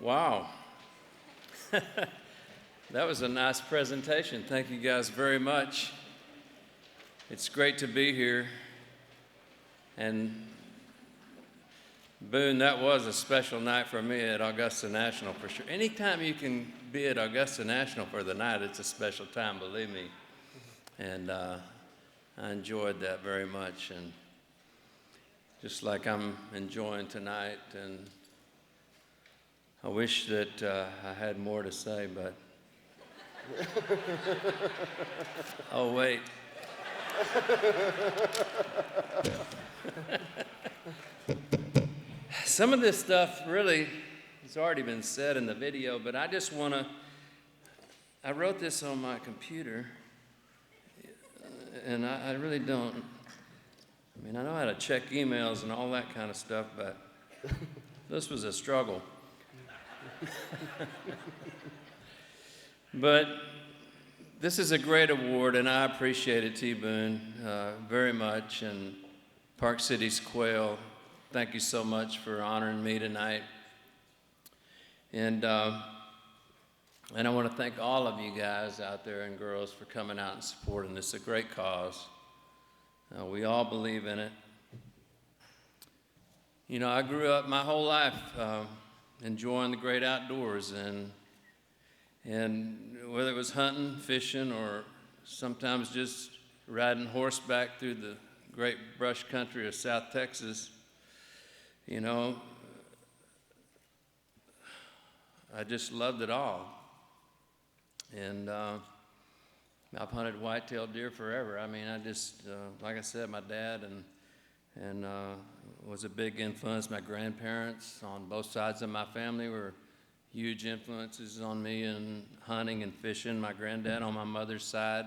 Wow. That was a nice presentation. Thank you guys very much. It's great to be here. And Boone, that was a special night for me at Augusta National for sure. Anytime you can be at Augusta National for the night, it's a special time, believe me. And I enjoyed that very much. And just like I'm enjoying tonight, and I wish that I had more to say, but oh, wait. Some of this stuff really has already been said in the video, but I just want to, I wrote this on my computer, and I really don't, I mean, I know how to check emails and all that kind of stuff, but this was a struggle. But this is a great award, and I appreciate it, T. Boone, very much, and Park City's Quail. Thank you so much for honoring me tonight. And I want to thank all of you guys out there and girls for coming out and supporting this. It's a great cause. We all believe in it. You know, I grew up my whole life enjoying the great outdoors, and whether it was hunting, fishing, or sometimes just riding horseback through the great brush country of South Texas, you know, I just loved it all. And I've hunted whitetail deer forever. I mean, I just, like I said, my dad and was a big influence. My grandparents on both sides of my family were huge influences on me in hunting and fishing. My granddad on my mother's side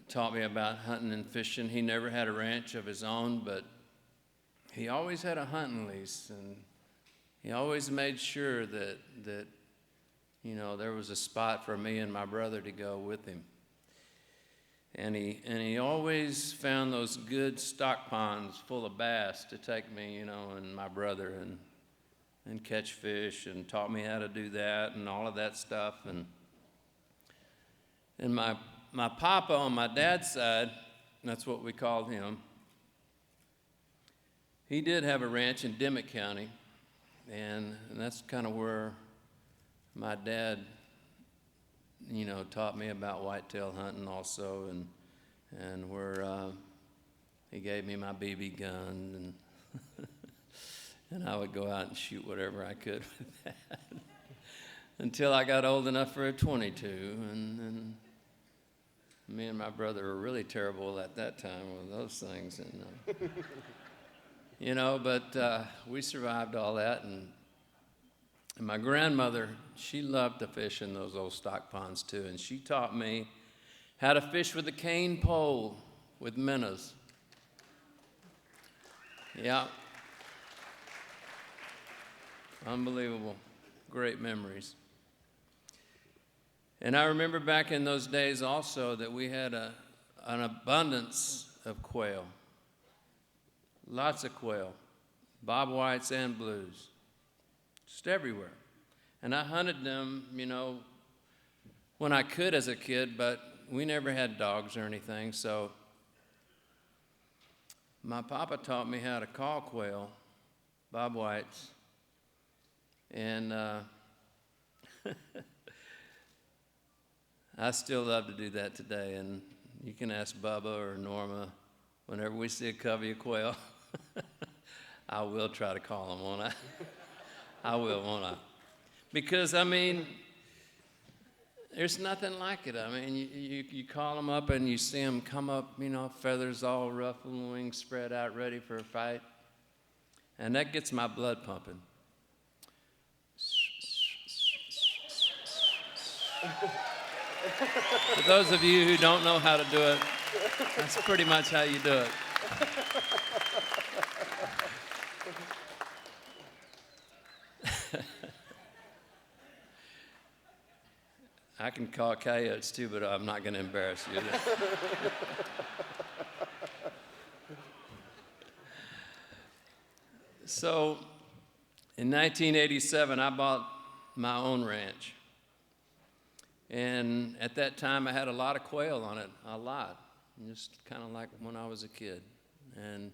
taught me about hunting and fishing. He never had a ranch of his own, but he always had a hunting lease, and he always made sure that you know, there was a spot for me and my brother to go with him. And he always found those good stock ponds full of bass to take me, you know, and my brother and catch fish, and taught me how to do that and all of that stuff. And my papa on my dad's side, that's what we called him, he did have a ranch in Dimmitt County, and that's kind of where my dad, you know, taught me about whitetail hunting also, and where he gave me my BB gun, and I would go out and shoot whatever I could with that until I got old enough for a .22, and me and my brother were really terrible at that time with those things, and you know, but we survived all that. And my grandmother, she loved to fish in those old stock ponds too, and she taught me how to fish with a cane pole with minnows. Yeah. Unbelievable. Great memories. And I remember back in those days also that we had an abundance of quail. Lots of quail, bob whites and blues, just everywhere. And I hunted them, you know, when I could as a kid, but we never had dogs or anything, so my papa taught me how to call quail, bob whites, and I still love to do that today. And you can ask Bubba or Norma, whenever we see a covey of quail, I will try to call them, won't I? I will, won't I? Because, I mean, there's nothing like it. I mean, you call them up and you see them come up, you know, feathers all ruffled, wings spread out, ready for a fight. And that gets my blood pumping. For those of you who don't know how to do it, that's pretty much how you do it. I can call coyotes too, but I'm not going to embarrass you. So In 1987, I bought my own ranch. And at that time, I had a lot of quail on it, a lot, just kind of like when I was a kid. And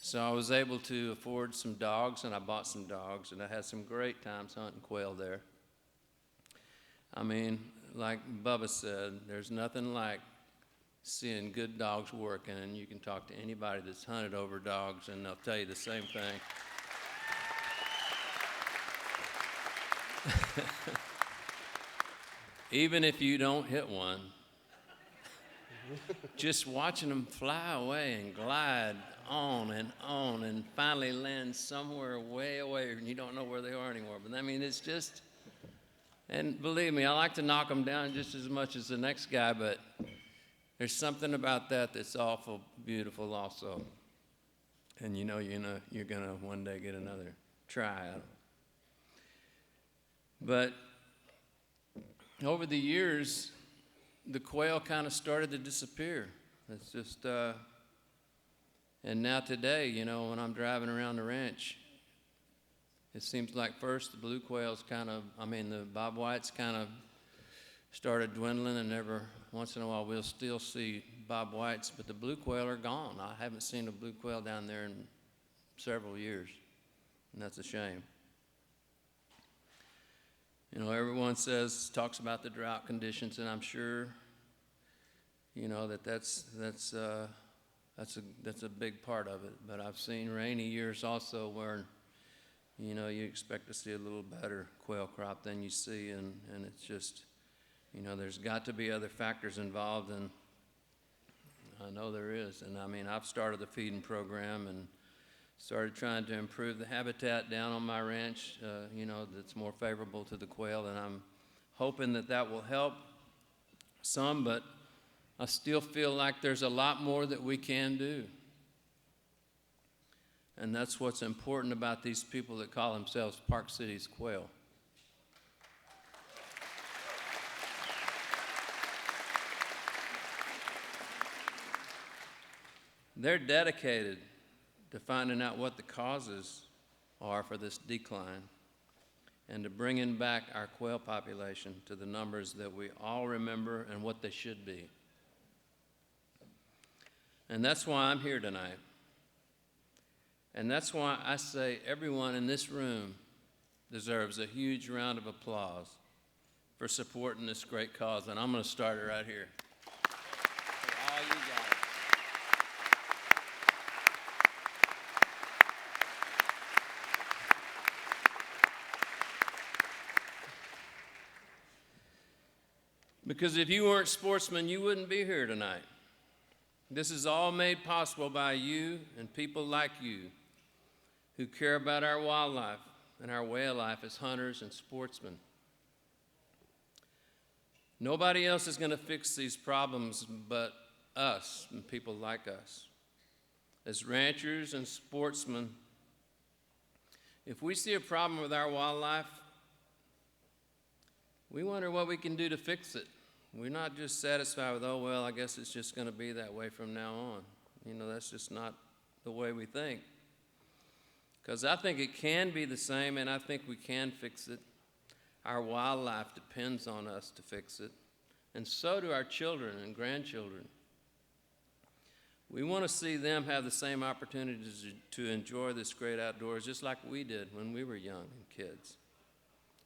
so I was able to afford some dogs, and I bought some dogs, and I had some great times hunting quail there. I mean, like Bubba said, there's nothing like seeing good dogs working, and you can talk to anybody that's hunted over dogs, and they'll tell you the same thing. Even if you don't hit one, just watching them fly away and glide on and finally land somewhere way away and you don't know where they are anymore. But I mean, it's just, and believe me, I like to knock them down just as much as the next guy, but there's something about that that's awful beautiful also. And you know you're gonna one day get another try at them. But over the years, the quail kind of started to disappear. It's just, and now today, you know, when I'm driving around the ranch, it seems like first the blue quails the bob whites kind of started dwindling, and every once in a while we'll still see bob whites, but the blue quail are gone. I haven't seen a blue quail down there in several years, and that's a shame. You know, everyone talks about the drought conditions, and I'm sure, you know, that's a big part of it. But I've seen rainy years also where, you know, you expect to see a little better quail crop than you see, and it's just, you know, there's got to be other factors involved, and I know there is. And I mean, I've started the feeding program and started trying to improve the habitat down on my ranch, you know, that's more favorable to the quail, and I'm hoping that will help some, but I still feel like there's a lot more that we can do. And that's what's important about these people that call themselves Park City's Quail. They're dedicated to finding out what the causes are for this decline and to bringing back our quail population to the numbers that we all remember and what they should be. And that's why I'm here tonight. And that's why I say everyone in this room deserves a huge round of applause for supporting this great cause. And I'm going to start it right here. For all you guys. Because if you weren't sportsmen, you wouldn't be here tonight. This is all made possible by you and people like you who care about our wildlife and our way of life as hunters and sportsmen. Nobody else is going to fix these problems but us and people like us. As ranchers and sportsmen, if we see a problem with our wildlife, we wonder what we can do to fix it. We're not just satisfied with, oh, well, I guess it's just going to be that way from now on. You know, that's just not the way we think. Because I think it can be the same, and I think we can fix it. Our wildlife depends on us to fix it, and so do our children and grandchildren. We want to see them have the same opportunities to enjoy this great outdoors just like we did when we were young and kids.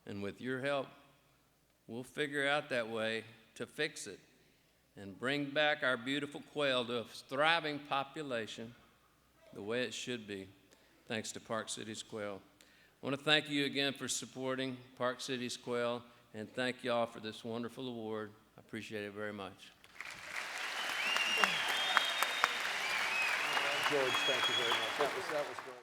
And with your help, we'll figure out that way to fix it and bring back our beautiful quail to a thriving population the way it should be, thanks to Park City's Quail. I want to thank you again for supporting Park City's Quail, and thank y'all for this wonderful award. I appreciate it very much. George, thank you very much. That was great.